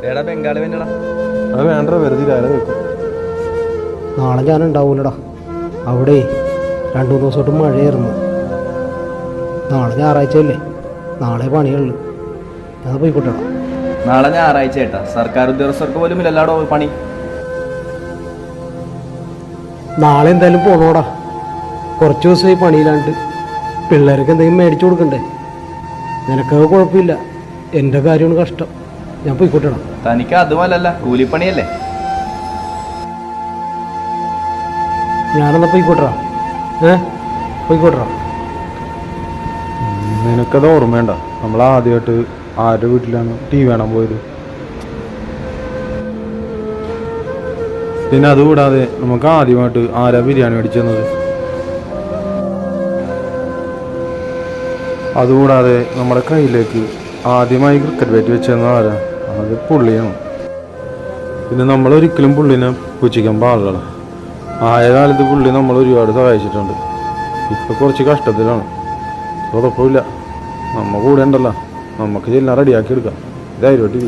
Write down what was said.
എടാ ബംഗാളി വേണ്ടടാ. അത് വേണ്ട, വെറുതെ കാലം വെക്കും. നാളെ ഞാൻ ഉണ്ടാവൂലടാ. അവിടെ 2-3 ദിവസമായിട്ട് മഴയായിരുന്നു. നാളെ ഞായറാഴ്ചയല്ലേ, നാളെ പണിയുള്ളു. ഞാൻ പോയിക്കോട്ടെടാ. നാളെ ഞായറാഴ്ച ഏട്ടാ, സർക്കാർ ഉദ്യോഗസ്ഥർക്ക് പോലും ഇല്ലല്ലാടോ പണി. നാളെ എന്തായാലും പോണോടാ. കുറച്ച് ദിവസമായി പണിയിലാണ്ട്. പിള്ളേർക്ക് എന്തെങ്കിലും മേടിച്ചു കൊടുക്കണ്ടേ? നിനക്കത് കുഴപ്പമില്ല, എൻ്റെ കാര്യമാണ് കഷ്ടം. ഞാൻ പോയിക്കോട്ടെടാ. തനിക്ക് അതുമല്ലല്ല, കൂലിപ്പണിയല്ലേ. ഞാനെന്നാ പോയിക്കോട്ടെടാ. പോയിക്കോട്ടെടാ. നിനക്കത് ഓർമ്മയുണ്ട, നമ്മൾ ആദ്യമായിട്ട് ആരുടെ വീട്ടിലാണ് TV കാണാൻ പോയത്? പിന്നെ അതുകൂടാതെ നമുക്ക് ആദ്യമായിട്ട് ആരാ ബിരിയാണി മേടിച്ചു തന്നത്? അതുകൂടാതെ നമ്മുടെ കയ്യിലേക്ക് ആദ്യമായി ക്രിക്കറ്റ് ബാറ്റ് വെച്ചെന്ന ആരാ? അത് പുള്ളിയാണ്. പിന്നെ നമ്മളൊരിക്കലും പുള്ളിനെ പുച്ഛിക്കാൻ പാടില്ല. ആയ കാലത്ത് പുള്ളി നമ്മൾ ഒരുപാട് സഹായിച്ചിട്ടുണ്ട്. ഇപ്പം കുറച്ച് കഷ്ടത്തിലാണ്. കുഴപ്പമില്ല, നമ്മ കൂടെ ഉണ്ടല്ലോ, നമുക്ക് ചെല്ലാം റെഡിയാക്കി എടുക്കാം. ധൈര്യമായിട്ട്